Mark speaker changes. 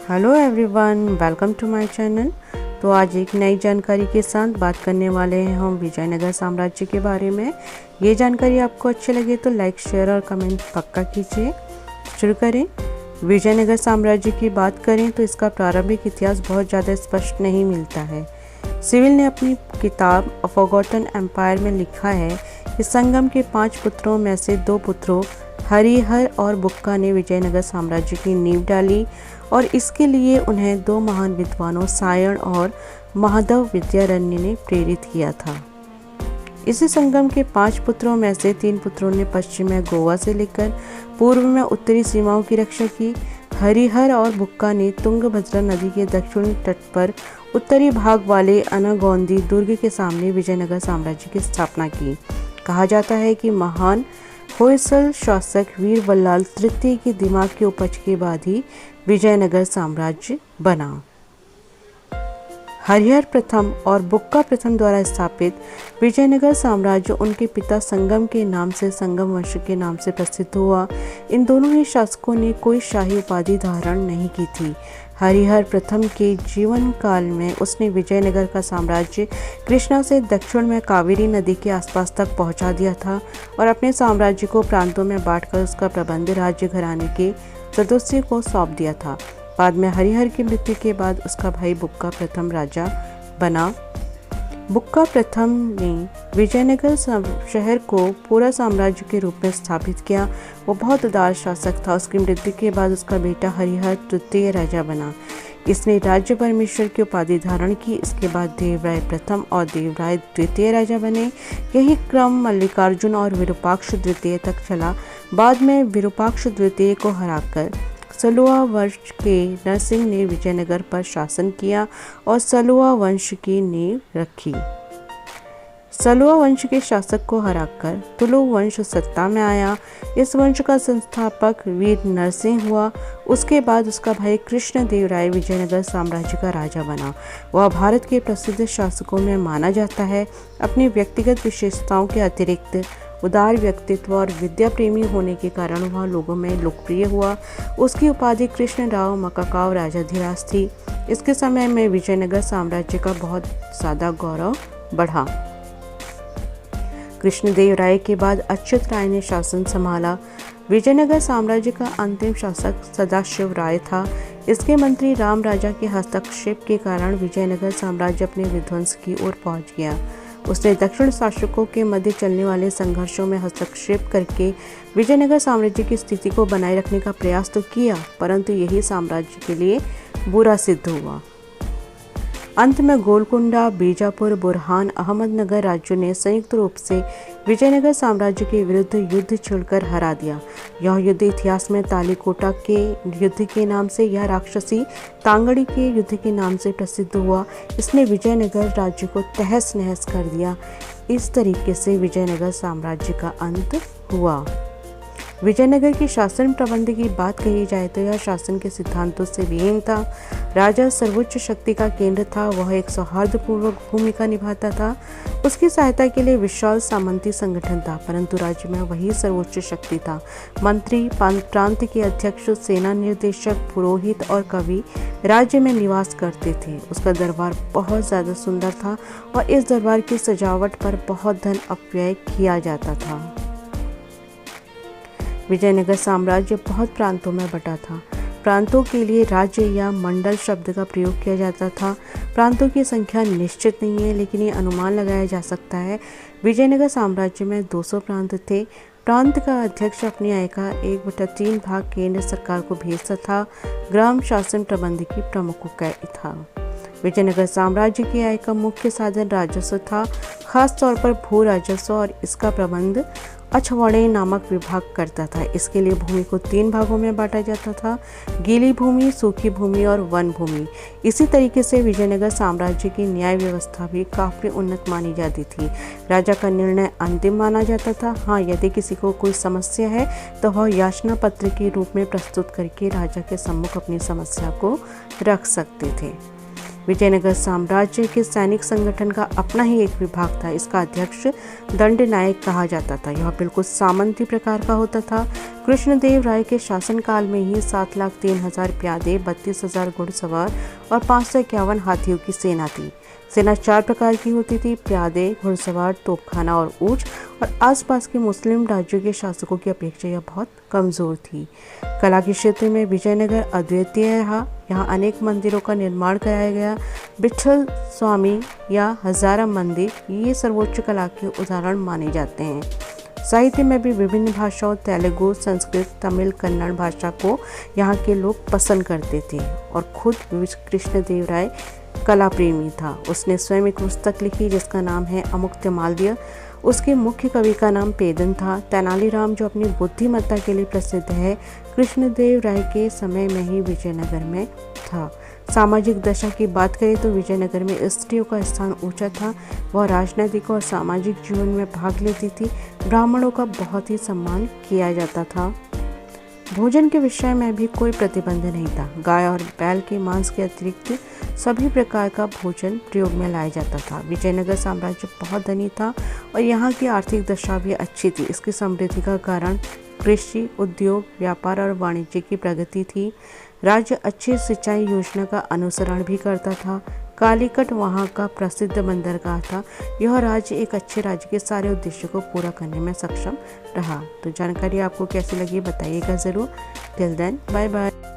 Speaker 1: Hello everyone, welcome to my channel. तो आज एक नई जानकारी के साथ बात करने वाले हैं हम विजयनगर साम्राज्य के बारे में। ये जानकारी आपको अच्छी लगे तो लाइक, शेयर और कमेंट पक्का कीजिए। शुरू करें। विजयनगर साम्राज्य की बात करें तो इसका प्रारंभिक इतिहास बहुत ज़्यादा स्पष्ट नहीं मिलता है। सिविल ने अपनी किताब अ फॉरगॉटन एम्पायर में लिखा है कि संगम के 5 पुत्रों में से 2 पुत्रों हरिहर और बुक्का ने विजयनगर साम्राज्य की नींव डाली और इसके लिए उन्हें 2 महान विद्वानों सायण और महादेव विद्यारण्य ने प्रेरित किया था। इसी संगम के 5 पुत्रों में से 3 पुत्रों ने पश्चिम में गोवा से लेकर पूर्व में उत्तरी सीमाओं की रक्षा की। हरिहर और बुक्का ने तुंगभद्रा नदी के दक्षिणी तट पर उत्तरी भाग वाले अनागोंदी दुर्ग के सामने विजयनगर साम्राज्य की स्थापना की। कहा जाता है कि महान होयसल शासक वीर बल्लाल तृतीय के दिमाग की उपज के बाद ही विजयनगर साम्राज्य बना। हरिहर प्रथम और बुक्का प्रथम द्वारा स्थापित विजयनगर साम्राज्य उनके पिता संगम के नाम से संगम वंश के नाम से प्रसिद्ध हुआ। इन दोनों ही शासकों ने कोई शाही उपाधि धारण नहीं की थी। हरिहर प्रथम के जीवन काल में उसने विजयनगर का साम्राज्य कृष्णा से दक्षिण में कावेरी नदी के आसपास तक पहुंचा दिया था और अपने साम्राज्य को प्रांतों में बांटकर उसका प्रबंध राज्य घराने के सदस्य को सौंप दिया था। बाद में हरिहर की मृत्यु के बाद उसका भाई बुक्का प्रथम राजा बना। बुक्का प्रथम ने विजयनगर शहर को पूरा साम्राज्य के रूप में स्थापित किया। वो बहुत उदार शासक था। उसकी मृत्यु के बाद उसका बेटा हरिहर तृतीय राजा बना। इसने राज्य परमेश्वर की उपाधि धारण की। इसके बाद देवराय प्रथम और देवराय द्वितीय राजा बने। यही क्रम मल्लिकार्जुन और विरूपाक्ष द्वितीय तक चला। बाद में विरूपाक्ष द्वितीय को हराकर सलुवा वंश के नरसिंह ने विजयनगर पर शासन किया और सलुवा वंश की नींव रखी। सलुवा वंश के शासक को हराकर तुलु वंश सत्ता में आया। इस वंश का संस्थापक वीर नरसिंह हुआ। उसके बाद उसका भाई कृष्णदेव राय विजयनगर साम्राज्य का राजा बना। वह भारत के प्रसिद्ध शासकों में माना जाता है। अपनी व्यक्तिगत विशेषताओं के अतिरिक्त उदार व्यक्तित्व और विद्या प्रेमी होने के कारण वह लोगों में लोकप्रिय हुआ। उसकी उपाधि कृष्णराव मकाकाव राजाधिराज थी। इसके समय में विजयनगर साम्राज्य का बहुत ज्यादा गौरव बढ़ा। कृष्णदेव राय के बाद अच्युत राय ने शासन संभाला। विजयनगर साम्राज्य का अंतिम शासक सदाशिव राय था। इसके मंत्री राम राजा के हस्तक्षेप के कारण विजयनगर साम्राज्य अपने विध्वंस की ओर पहुंच गया। उसने दक्षिण शासकों के मध्य चलने वाले संघर्षों में हस्तक्षेप करके विजयनगर साम्राज्य की स्थिति को बनाए रखने का प्रयास तो किया, परंतु यही साम्राज्य के लिए बुरा सिद्ध हुआ। अंत में गोलकुंडा, बीजापुर, बुरहान, अहमदनगर राज्यों ने संयुक्त रूप से विजयनगर साम्राज्य के विरुद्ध युद्ध छिड़कर हरा दिया। यह युद्ध इतिहास में तालीकोटा के युद्ध के नाम से या राक्षसी तांगड़ी के युद्ध के नाम से प्रसिद्ध हुआ। इसने विजयनगर राज्य को तहस नहस कर दिया। इस तरीके से विजयनगर साम्राज्य का अंत हुआ। विजयनगर की शासन प्रबंध की बात कही जाए तो यह शासन के सिद्धांतों से विहीन था। राजा सर्वोच्च शक्ति का केंद्र था। वह एक सौहार्दपूर्वक भूमिका निभाता था। उसकी सहायता के लिए विशाल सामंती संगठन था, परंतु राज्य में वही सर्वोच्च शक्ति था। मंत्री, प्रांत के अध्यक्ष, सेना निर्देशक, पुरोहित और कवि राज्य में निवास करते थे। उसका दरबार बहुत ज्यादा सुंदर था और इस दरबार की सजावट पर बहुत धन अपव्यय किया जाता था। विजयनगर साम्राज्य बहुत प्रांतों में बटा था। प्रांतों के लिए राज्य या मंडल शब्द का प्रयोग किया जाता था। प्रांतों की संख्या निश्चित नहीं है, लेकिन ये अनुमान लगाया जा सकता है। विजयनगर साम्राज्य में 200 प्रांत थे। प्रांत का अध्यक्ष अपनी आय का 1/3 भाग केंद्र सरकार को भेजता था। ग्राम शासन प्रबंध की प्रमुख इकाई था। विजयनगर साम्राज्य की आय का मुख्य साधन राजस्व था, खास तौर पर भू राजस्व, और इसका प्रबंध अछवाड़े नामक विभाग करता था। इसके लिए भूमि को 3 भागों में बांटा जाता था: गीली भूमि, सूखी भूमि और वन भूमि। इसी तरीके से विजयनगर साम्राज्य की न्याय व्यवस्था भी काफी उन्नत मानी जाती थी। राजा का निर्णय अंतिम माना जाता था। हाँ, यदि किसी को कोई समस्या है तो वह याचना पत्र के रूप में प्रस्तुत करके राजा के सम्मुख अपनी समस्या को रख सकते थे। विजयनगर साम्राज्य के सैनिक संगठन का अपना ही एक विभाग था। इसका अध्यक्ष दंड नायक कहा जाता था। यह बिल्कुल सामंती प्रकार का होता था। कृष्णदेव राय के शासनकाल में ही 7,03,000 प्यादे, 32,000 घुड़सवार और 551 हाथियों की सेना थी। सेना 4 प्रकार की होती थी: प्यादे, घुड़सवार, तोपखाना और ऊंट। और आसपास के मुस्लिम राज्यों के शासकों की अपेक्षा यह बहुत कमजोर थी। कला के क्षेत्र में विजयनगर अद्वितीय रहा। यहाँ अनेक मंदिरों का निर्माण कराया गया। विठल स्वामी या हजारा मंदिर ये सर्वोच्च कला के उदाहरण माने जाते हैं। साहित्य में भी विभिन्न भाषाओं तेलुगु, संस्कृत, तमिल, कन्नड़ भाषा को यहाँ के लोग पसंद करते थे। और खुद कृष्णदेव राय कला प्रेमी था। उसने स्वयं एक पुस्तक लिखी जिसका नाम है अमुक्तमाल्य। उसके मुख्य कवि का नाम पेदन था। तेनालीराम जो अपनी बुद्धिमत्ता के लिए प्रसिद्ध है, कृष्णदेव राय के समय में ही विजयनगर में था। सामाजिक दशा की बात करें तो विजयनगर में स्त्रियों का स्थान ऊंचा था। वह राजनैतिक और सामाजिक जीवन में भाग लेती थी। ब्राह्मणों का बहुत ही सम्मान किया जाता था। भोजन के विषय में भी कोई प्रतिबंध नहीं था। गाय और बैल के मांस के अतिरिक्त सभी प्रकार का भोजन प्रयोग में लाया जाता था। विजयनगर साम्राज्य बहुत धनी था और यहाँ की आर्थिक दशा भी अच्छी थी। इसकी समृद्धि का कारण कृषि, उद्योग, व्यापार और वाणिज्य की प्रगति थी। राज्य अच्छी सिंचाई योजना का अनुसरण भी करता था। कालीकट वहाँ का प्रसिद्ध बंदरगाह था। यह राज्य एक अच्छे राज्य के सारे उद्देश्यों को पूरा करने में सक्षम रहा। तो जानकारी आपको कैसी लगी बताइएगा ज़रूर। Till then bye bye.